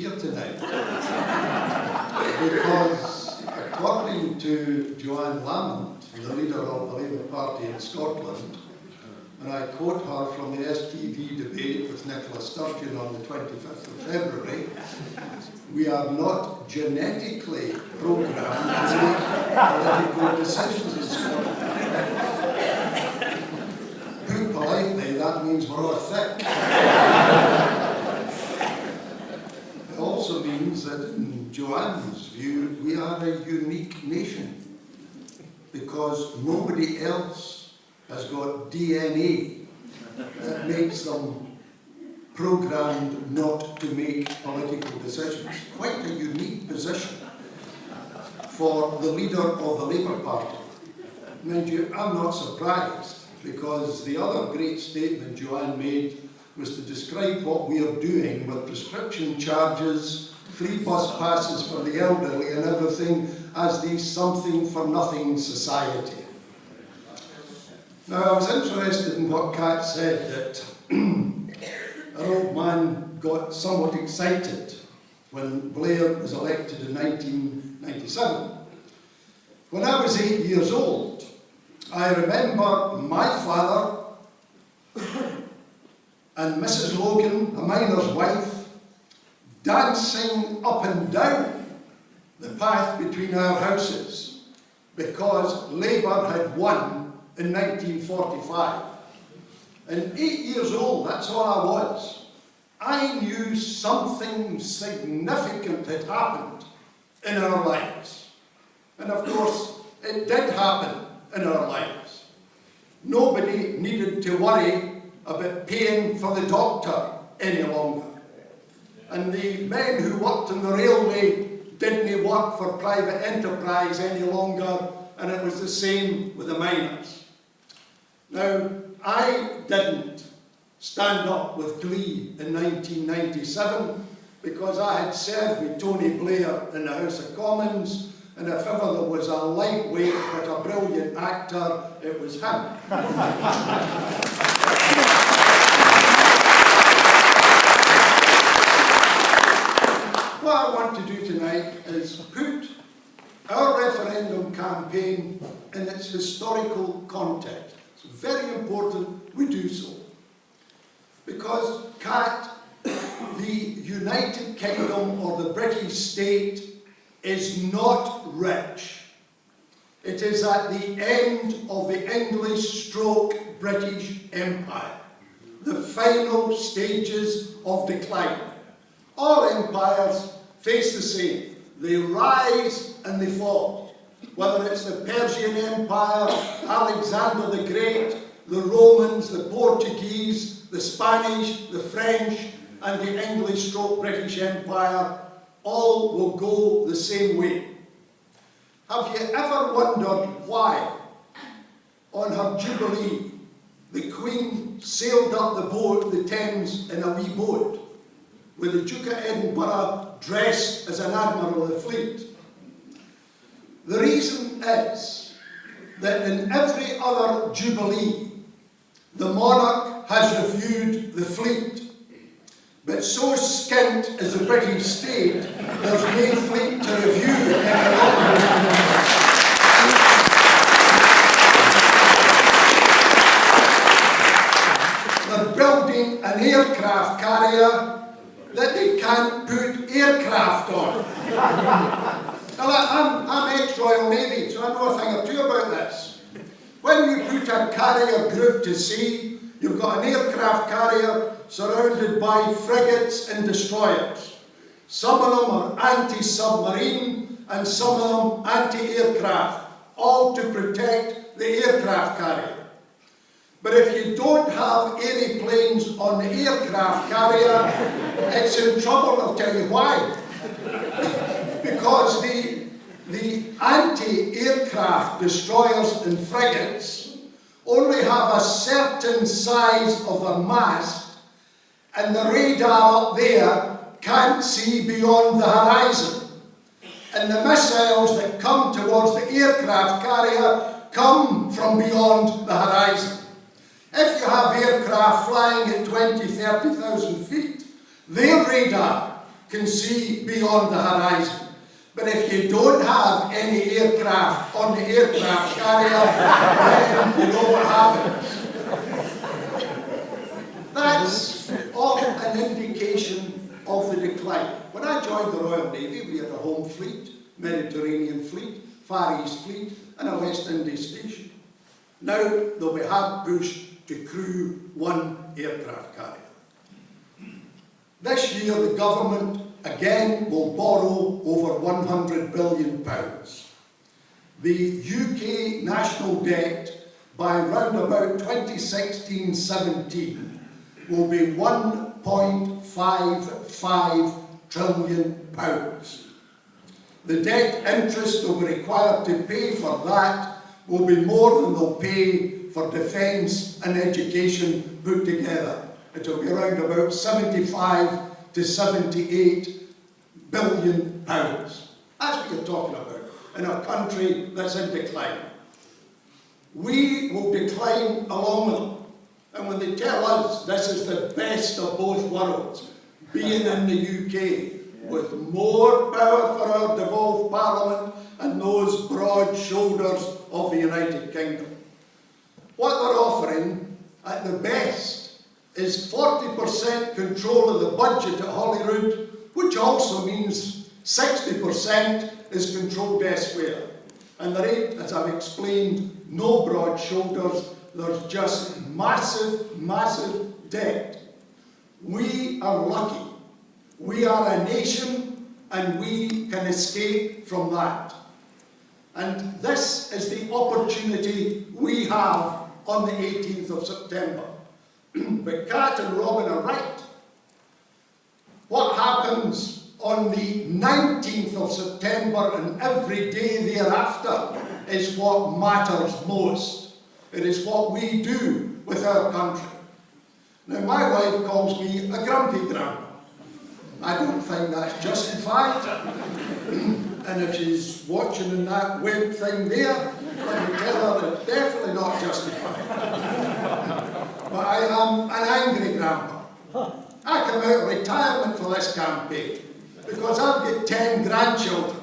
here tonight. Because according to Joanne Lamont, the leader of the Labour Party in Scotland, and I quote her from the STV debate with Nicola Sturgeon on the 25th of February, we are not genetically programmed to make political decisions in Scotland. Put politely, that means we're all thick. It also means that in Joanne's view, we are a unique nation because nobody else has got DNA that makes them programmed not to make political decisions. Quite a unique position for the leader of the Labour Party. Mind you, I'm not surprised, because the other great statement Joanne made was to describe what we are doing with prescription charges, free bus passes for the elderly and everything as the something-for-nothing society. Now, I was interested in what Kat said, that our old man got somewhat excited when Blair was elected in 1997. When I was 8 years old, I remember my father and Mrs. Logan, a miner's wife, dancing up and down the path between our houses because Labour had won in 1945. And 8 years old, that's all I was. I knew something significant had happened in our lives. And of course, it did happen in our lives. Nobody needed to worry about paying for the doctor any longer. And the men who worked on the railway didn't work for private enterprise any longer, and it was the same with the miners. Now, I didn't stand up with glee in 1997 because I had served with Tony Blair in the House of Commons, and if ever there was a lightweight but a brilliant actor, it was him. What I want to do tonight is put our referendum campaign in its historical context. It's very important we do so. Because, Kat, the United Kingdom or the British state is not rich. It is at the end of the English/British Empire, the final stages of decline. All empires face the same. They rise and they fall. Whether it's the Persian Empire, Alexander the Great, the Romans, the Portuguese, the Spanish, the French, and the English/British Empire, all will go the same way. Have you ever wondered why, on her Jubilee, the Queen sailed up the Thames in a wee boat, with the Duke of Edinburgh dressed as an admiral of the fleet? The reason is that in every other Jubilee, the monarch has reviewed the fleet. But so skint is the British state, there's no fleet to review any longer. They're building an aircraft carrier that they can't put aircraft on. Now, I'm ex-Royal Navy, so I know a thing or two about this. When you put a carrier group to sea, you've got an aircraft carrier surrounded by frigates and destroyers. Some of them are anti-submarine and some of them anti-aircraft, all to protect the aircraft carrier. But if you don't have aeroplanes on the aircraft carrier, it's in trouble. I'll tell you why. Because the anti-aircraft destroyers and frigates only have a certain size of a mast, and the radar up there can't see beyond the horizon. And the missiles that come towards the aircraft carrier come from beyond the horizon. If you have aircraft flying at 20,000, 30,000 feet, their radar can see beyond the horizon. But if you don't have any aircraft on the aircraft carrier, then you know what happens. That's all an indication of the decline. When I joined the Royal Navy, we had a home fleet, Mediterranean fleet, Far East fleet, and a West Indies station. Now they'll be hard pushed to crew one aircraft carrier. This year the government again will borrow over £100 billion. The UK national debt by round about 2016-17 will be £1.55 trillion. The debt interest they'll be required to pay for that will be more than they'll pay for defence and education put together. It will be around about 75 to 78 billion pounds. That's what you're talking about in a country that's in decline. We will decline along with them. And when they tell us this is the best of both worlds, being in the UK, with more power for our devolved parliament and those broad shoulders of the United Kingdom. What they're offering, at the best, is 40% control of the budget at Holyrood, which also means 60% is controlled elsewhere. And there ain't, as I've explained, no broad shoulders, there's just massive, massive debt. We are lucky. We are a nation and we can escape from that. And this is the opportunity we have on the 18th of September. But Kat and Robin are right. What happens on the 19th of September and every day thereafter is what matters most. It is what we do with our country. Now, my wife calls me a grumpy grandpa. I don't think that's justified. And if she's watching in that web thing there, let me tell her it's definitely not justified. But I am an angry grandpa. I come out of retirement for this campaign because I've got 10 grandchildren.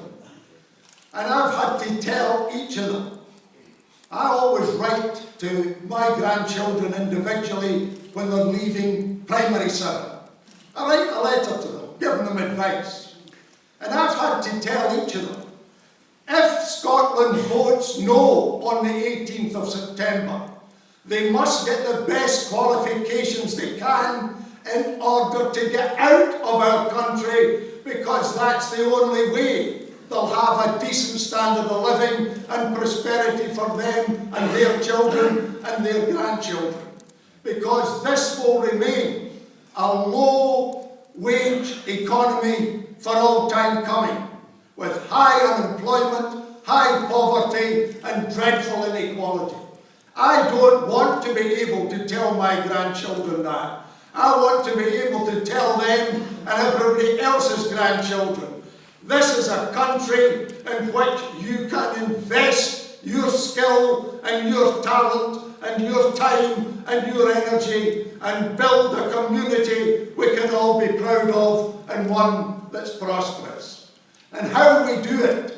And I've had to tell each of them. I always write to my grandchildren individually when they're leaving primary 7. I write a letter to them, giving them advice. And I've had to tell each of them, if Scotland votes no on the 18th of September, they must get the best qualifications they can in order to get out of our country, because that's the only way they'll have a decent standard of living and prosperity for them and their children and their grandchildren. Because this will remain a low-wage economy for all time coming, with high unemployment, high poverty and dreadful inequality. I don't want to be able to tell my grandchildren that. I want to be able to tell them and everybody else's grandchildren, this is a country in which you can invest your skill and your talent and your time and your energy and build a community we can all be proud of and one that's prosperous. And how we do it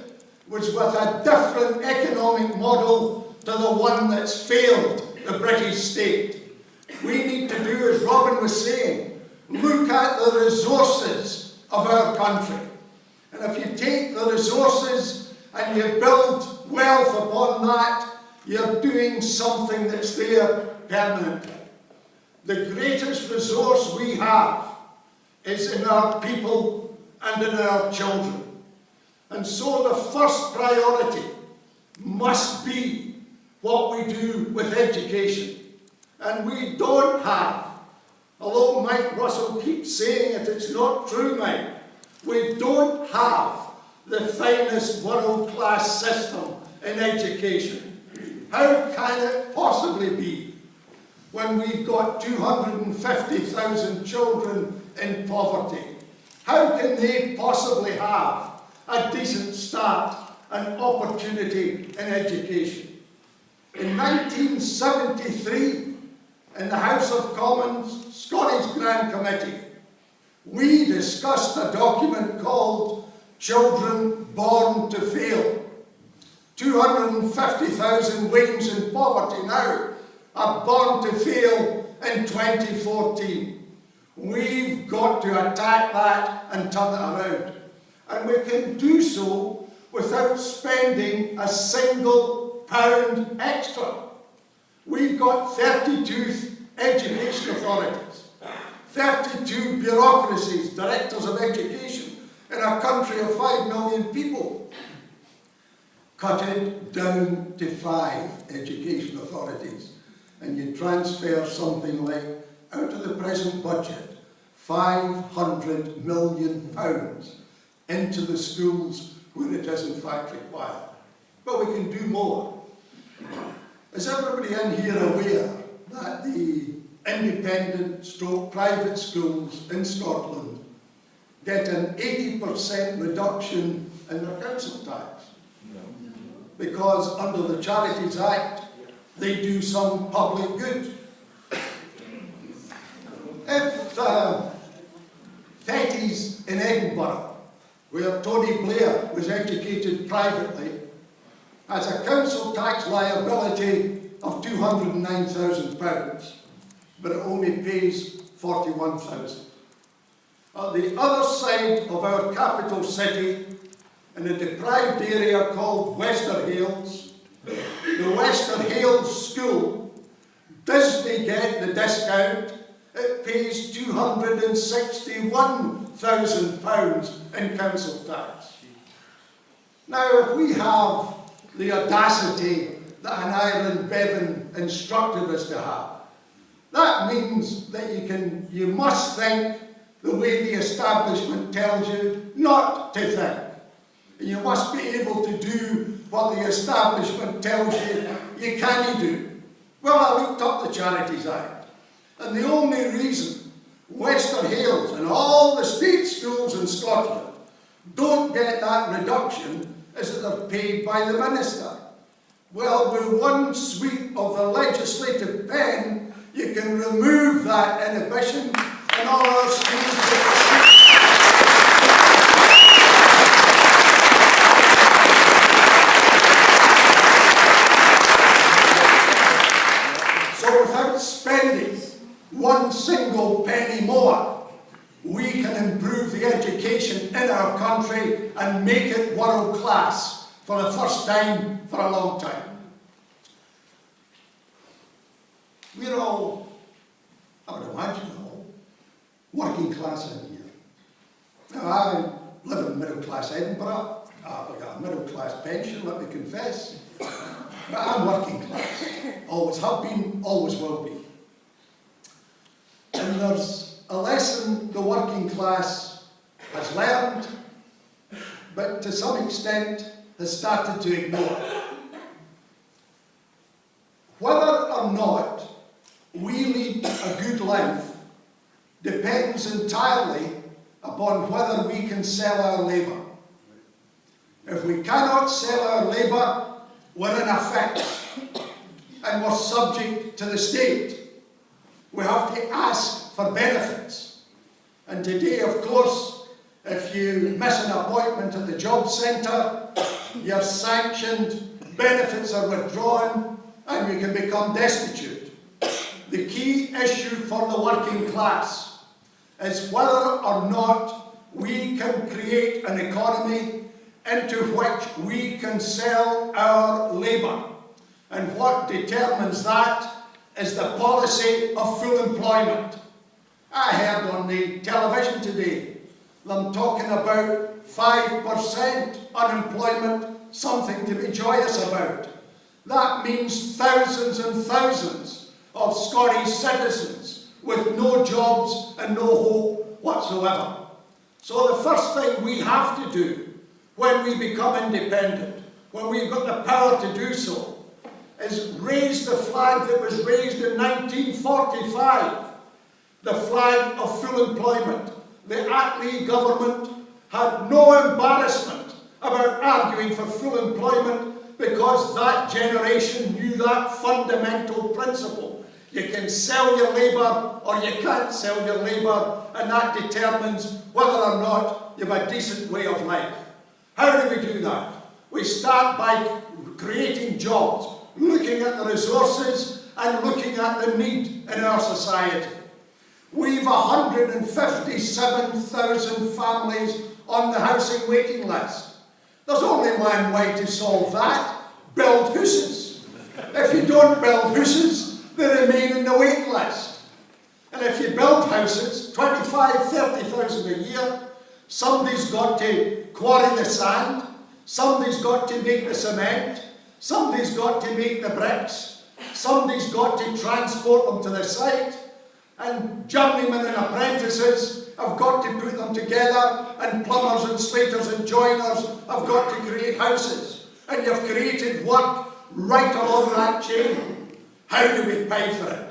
was with a different economic model to the one that's failed the British state. We need to do, as Robin was saying, look at the resources of our country. And if you take the resources and you build wealth upon that, you're doing something that's there permanently. The greatest resource we have is in our people and in our children. And so the first priority must be what we do with education. And we don't have, although Mike Russell keeps saying it, it's not true, Mike. We don't have the finest world-class system in education. How can it possibly be when we've got 250,000 children in poverty? How can they possibly have a decent start and opportunity in education? In 1973, in the House of Commons, Scottish Grand Committee, we discussed a document called Children Born to Fail. 250,000 Wains in poverty now are born to fail in 2014. We've got to attack that and turn it around. And we can do so without spending a single pound extra. We've got 32 education authorities, 32 bureaucracies, directors of education in a country of 5 million people. Cut it down to 5 education authorities, and you transfer something like, out of the present budget, £500 million into the schools where it is in fact required. But we can do more. Is everybody in here aware that the independent stroke private schools in Scotland get an 80% reduction in their council tax? Because under the Charities Act, they do some public good. If Fetties in Edinburgh, where Tony Blair was educated privately, has a council tax liability of £209,000, but it only pays £41,000. At the other side of our capital city, in a deprived area called Wester Hales, the Wester Hales School doesn't get the discount. It pays £261,000 in council tax. Now, if we have the audacity that an Ireland Bevan instructed us to have, that means that you must think the way the establishment tells you not to think. And you must be able to do what the establishment tells you can't do. Well, I looked up the Charities Act, and the only reason Wester Hales and all the state schools in Scotland don't get that reduction is that they're paid by the minister. Well, with one sweep of the legislative pen, you can remove that inhibition and all our schools get without spending one single penny more, we can improve the education in our country and make it world class for the first time for a long time. We're all, I would imagine all, working class in here. Now, I live in middle class Edinburgh. I've got a middle class pension, let me confess. But I'm working class. Always have been, always will be. And there's a lesson the working class has learned, but to some extent has started to ignore. Whether or not we lead a good life depends entirely upon whether we can sell our labour. If we cannot sell our labour, we're in effect, and we're subject to the state. We have to ask for benefits. And today, of course, if you miss an appointment at the job centre, you're sanctioned, benefits are withdrawn, and you can become destitute. The key issue for the working class is whether or not we can create an economy into which we can sell our labour. And what determines that is the policy of full employment. I heard on the television today them talking about 5% unemployment, something to be joyous about. That means thousands and thousands of Scottish citizens with no jobs and no hope whatsoever. So the first thing we have to do when we become independent, when we've got the power to do so, is raise the flag that was raised in 1945, the flag of full employment. The Attlee government had no embarrassment about arguing for full employment because that generation knew that fundamental principle. You can sell your labour or you can't sell your labour, and that determines whether or not you have a decent way of life. How do we do that? We start by creating jobs, looking at the resources and looking at the need in our society. We've 157,000 families on the housing waiting list. There's only one way to solve that: build houses. If you don't build houses, they remain in the waiting list. And if you build houses, 25,000, 30,000 a year, somebody's got to quarry the sand, somebody's got to make the cement, somebody's got to make the bricks, somebody's got to transport them to the site, and journeymen and apprentices have got to put them together, and plumbers and slaters and joiners have got to create houses. And you've created work right along that chain. How do we pay for it?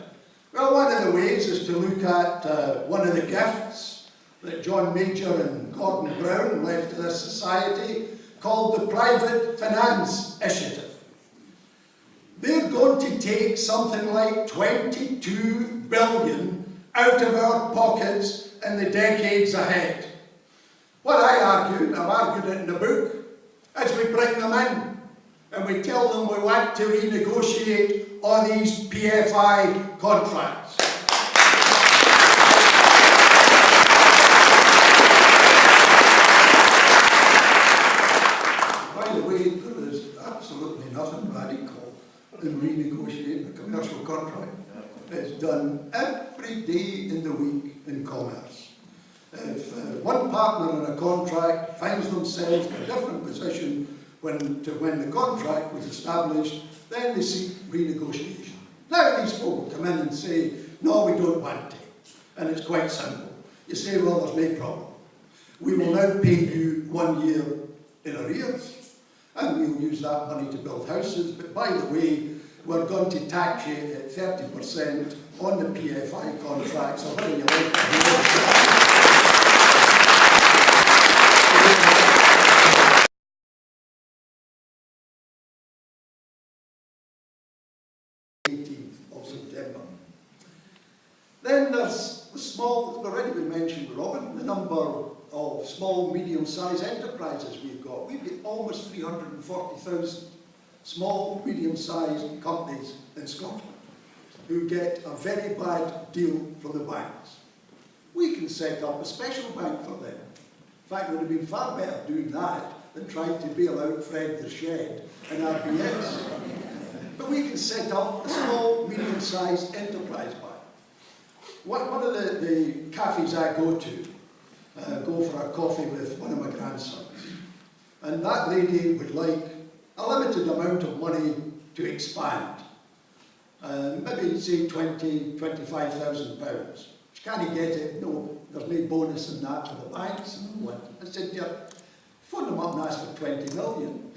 Well, one of the ways is to look at one of the gifts that John Major and Gordon Brown left to this society, called the Private Finance Initiative. They're going to take something like 22 billion out of our pockets in the decades ahead. What I argue, I've argued it in the book, is we bring them in and we tell them we want to renegotiate all these PFI contracts. By the way, there is absolutely nothing radical in renegotiating a commercial contract. It's done every day in the week in commerce. If one partner in a contract finds themselves in a different position when the contract was established, then they seek renegotiation. Now these folk come in and say, no, we don't want to. And it's quite simple. You say, well, there's no problem. We will now pay you 1 year in arrears, and we'll use that money to build houses. But by the way, we're going to tax you at 30% on the PFI contracts, or whether you like to do it. 18th of September. Then there's the small, it's already been mentioned, Robin, the number of small, medium-sized enterprises we've got. We've got almost 340,000 small, medium-sized companies in Scotland who get a very bad deal from the banks. We can set up a special bank for them. In fact, it would have been far better doing that than trying to bail out Fred the Shed and RBS. But we can set up a small, medium-sized enterprise bank. One of the cafes I go to, go for a coffee with one of my grandsons. And that lady would like a limited amount of money to expand. Maybe say £20,000-25,000. She can't get it, no, there's no bonus in that for the banks and what. I said, yeah, phone them up and ask for 20 million.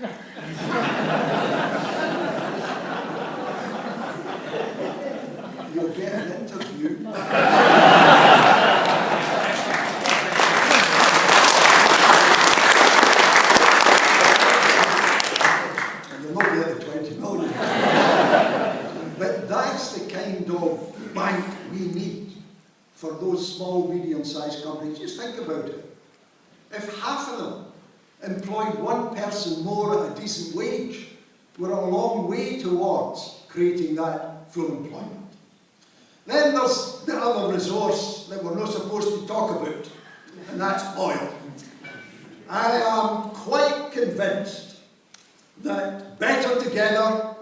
You'll get an interview. And you'll not get the 20 million. But that's the kind of bank we need for those small, medium-sized companies. Just think about it. If half of them employed one person more at a decent wage, we're a long way towards creating that full employment. Then there's the other resource that we're not supposed to talk about, and that's oil. I am quite convinced that Better Together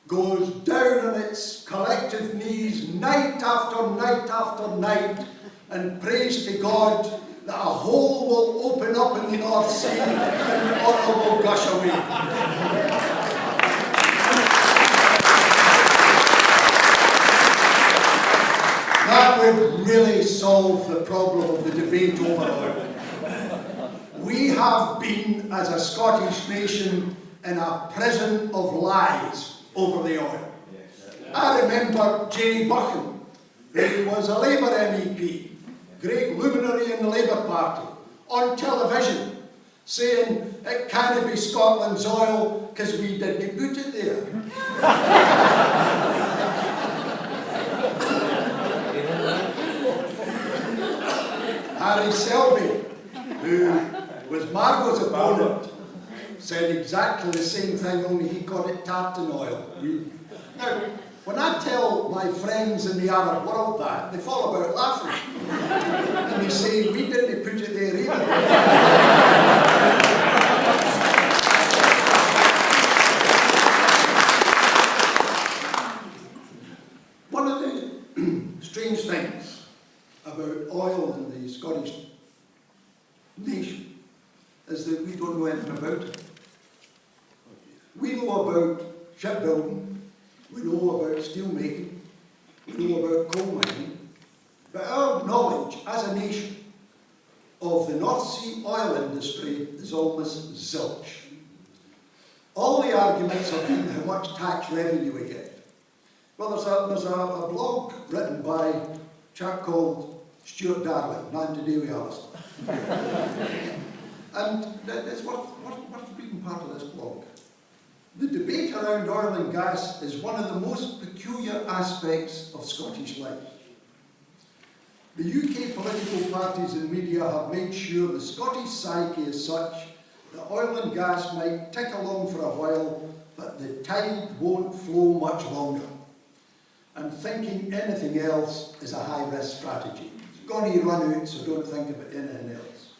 goes down on its collective knees night after night after night and prays to God that a hole will open up in the North Sea and oil will gush away. That would really solve the problem of the debate over oil. We have been, as a Scottish nation, in a prison of lies over the oil. I remember Janie Buchan, who was a Labour MEP, great luminary in the Labour Party, on television, saying it can't be Scotland's oil because we didn't put it there. Barry Selby, who was Margot's opponent, said exactly the same thing, only he called it tartan oil. Now, when I tell my friends in the Arab world that, they fall about laughing. And they say, we didn't put it there either. One of the strange things about oil in the Scottish nation is that we don't know anything about it. We know about shipbuilding, we know about steel making, we know about coal mining, but our knowledge as a nation of the North Sea oil industry is almost zilch. All the arguments have been how much tax revenue we get. Well, there's a blog written by a chap called Stuart Darling, nothing to do with Alistair. And it's worth reading part of this blog. The debate around oil and gas is one of the most peculiar aspects of Scottish life. The UK political parties and media have made sure the Scottish psyche is such that oil and gas might tick along for a while, but the tide won't flow much longer. And thinking anything else is a high-risk strategy. It's going to run out, so don't think about anything else.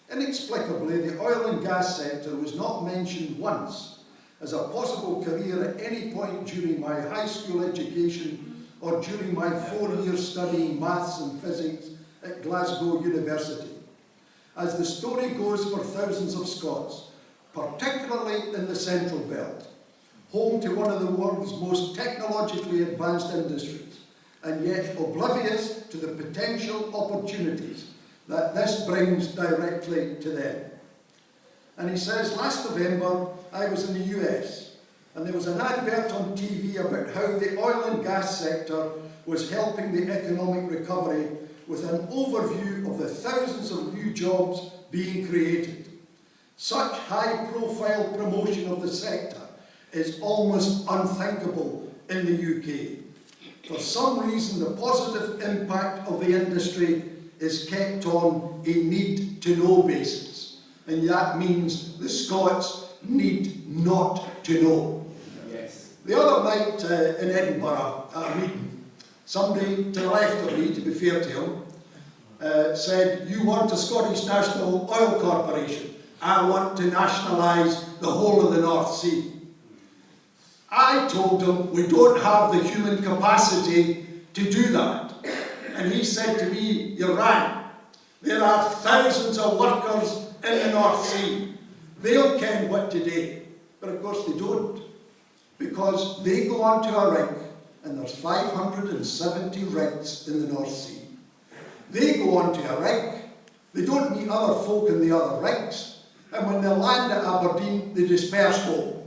Inexplicably, the oil and gas sector was not mentioned once as a possible career at any point during my high school education or during my 4 years studying maths and physics at Glasgow University. As the story goes for thousands of Scots, particularly in the Central Belt, home to one of the world's most technologically advanced industries, and yet oblivious to the potential opportunities that this brings directly to them. And he says, last November, I was in the US, and there was an advert on TV about how the oil and gas sector was helping the economic recovery with an overview of the thousands of new jobs being created. Such high-profile promotion of the sector is almost unthinkable in the UK. For some reason, the positive impact of the industry is kept on a need-to-know basis. And that means the Scots need not to know. Yes. The other night in Edinburgh at a meeting, somebody to the left of me, to be fair to him, said, you want a Scottish National Oil Corporation. I want to nationalise the whole of the North Sea. I told him we don't have the human capacity to do that. And he said to me, you're right. There are thousands of workers in the North Sea. They'll ken what to do. But of course they don't. Because they go onto a rig, and there's 570 rigs in the North Sea. They go onto a rig, they don't meet other folk in the other rigs, and when they land at Aberdeen, they disperse home.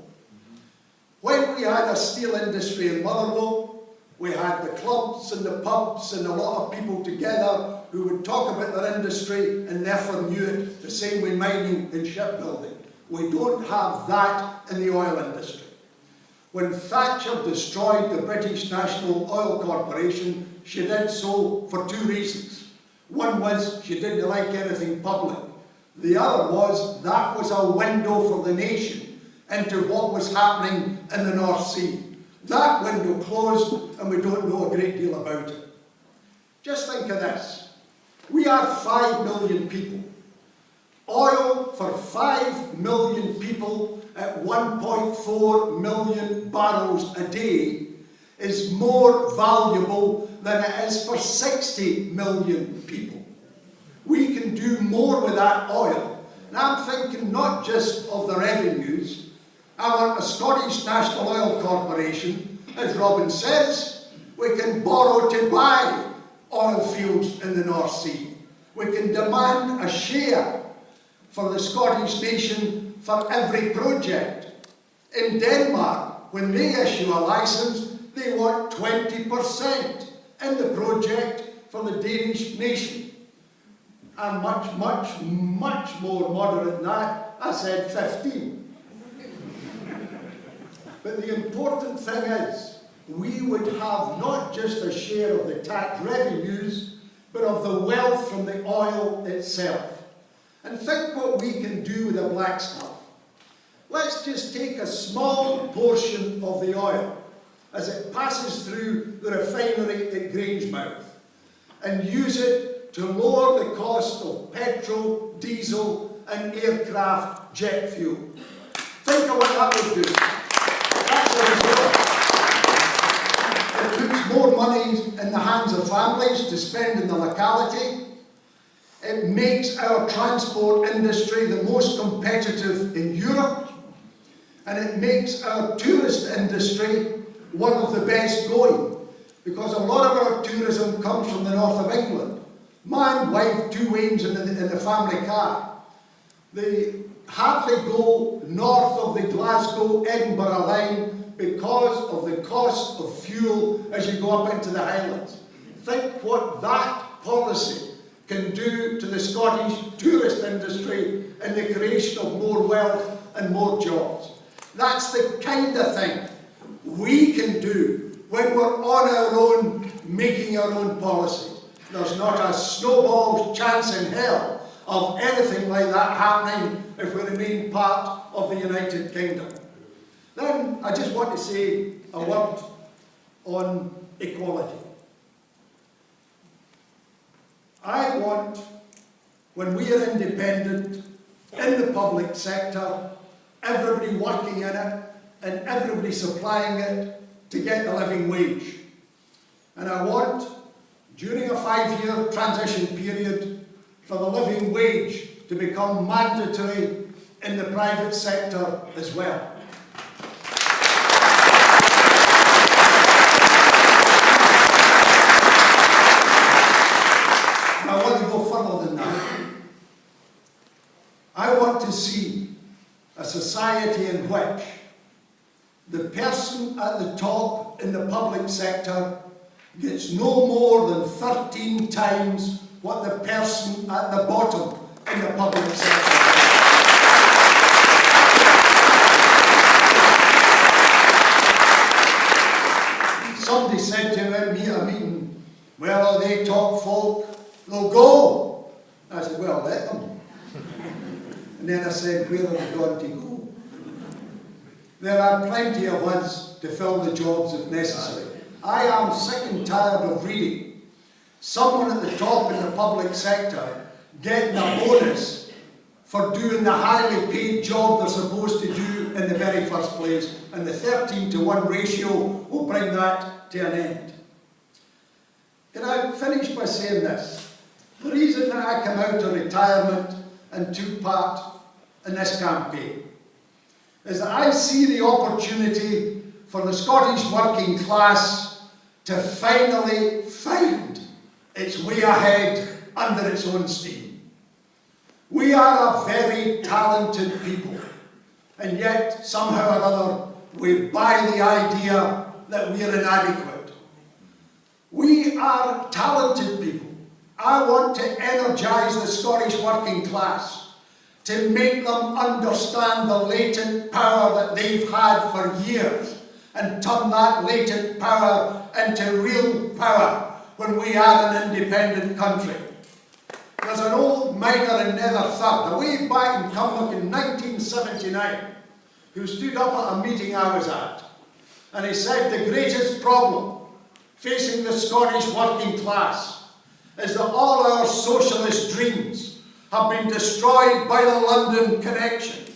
When we had a steel industry in Motherwell, we had the clubs and the pubs and a lot of people together who would talk about their industry and never knew it, the same way mining and shipbuilding. We don't have that in the oil industry. When Thatcher destroyed the British National Oil Corporation, she did so for two reasons. One was she didn't like anything public. The other was that was a window for the nation into what was happening in the North Sea. That window closed and we don't know a great deal about it. Just think of this. We are 5 million people. Oil for 5 million people at 1.4 million barrels a day is more valuable than it is for 60 million people. We can do more with that oil. And I'm thinking not just of the revenues. I want a Scottish National Oil Corporation, as Robin says, we can borrow to buy oil fields in the North Sea. We can demand a share for the Scottish nation for every project. In Denmark, when they issue a licence, they want 20% in the project for the Danish nation. And much more moderate than that, I said 15. But the important thing is, we would have not just a share of the tax revenues, but of the wealth from the oil itself. And think what we can do with the black stuff. Let's just take a small portion of the oil as it passes through the refinery at Grangemouth and use it to lower the cost of petrol, diesel and aircraft jet fuel. Think of what that would do. That's a result. It puts more money in the hands of families to spend in the locality. It makes our transport industry the most competitive in Europe. And it makes our tourist industry one of the best going, because a lot of our tourism comes from the north of England. My wife, 2 Waynes in the family car. They hardly go north of the Glasgow-Edinburgh line because of the cost of fuel as you go up into the Highlands. Think what that policy can do to the Scottish tourist industry and the creation of more wealth and more jobs. That's the kind of thing we can do when we're on our own, making our own policies. There's not a snowball's chance in hell of anything like that happening if we remain part of the United Kingdom. Then I just want to say a word on equality. I want, when we are independent in the public sector, everybody working in it and everybody supplying it to get the living wage. And I want, during a 5-year transition period, for the living wage to become mandatory in the private sector as well. I want to go further than that. I want to see a society in which the person at the top in the public sector gets no more than 13 times what the person at the bottom in the public sector. Somebody said to me at a meeting, well, are they top folk? They'll go. I said, well, let them. And then I said, where are they going to go? There are plenty of us to fill the jobs if necessary. I am sick and tired of reading someone at the top in the public sector getting a bonus for doing the highly paid job they're supposed to do in the very first place, and the 13-to-1 ratio will bring that to an end. Can I finish by saying this? The reason that I came out of retirement and took part in this campaign is that I see the opportunity for the Scottish working class to finally find its way ahead under its own steam. We are a very talented people, and yet somehow or other we buy the idea that we are inadequate. We are talented people. I want to energise the Scottish working class, to make them understand the latent power that they've had for years and turn that latent power into real power when we are an independent country. There's an old miner in Netherthurd, way back in Cumnock in 1979, who stood up at a meeting I was at, and he said the greatest problem facing the Scottish working class is that all our socialist dreams have been destroyed by the London connection.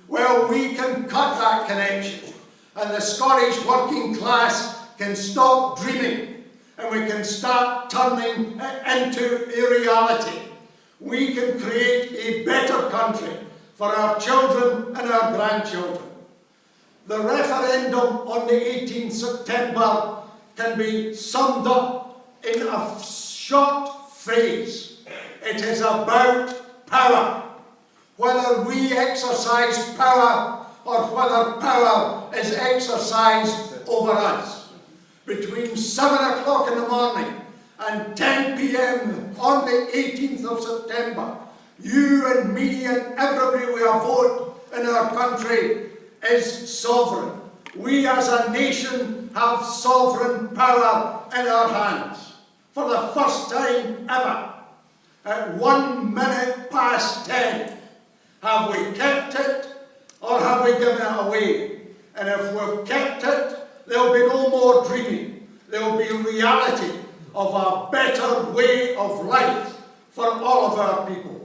Well, we can cut that connection, and the Scottish working class can stop dreaming, and we can start turning it into a reality. We can create a better country for our children and our grandchildren. The referendum on the 18th September can be summed up in a short phrase. It is about power. Whether we exercise power or whether power is exercised over us. Between 7 o'clock in the morning and 10 p.m. on the 18th of September, you and me and everybody with a vote in our country is sovereign. We as a nation have sovereign power in our hands. for the first time ever, at 1 minute past 10. Have we kept it, or have we given it away? And if we've kept it, there'll be no more dreaming. There'll be reality of a better way of life for all of our people.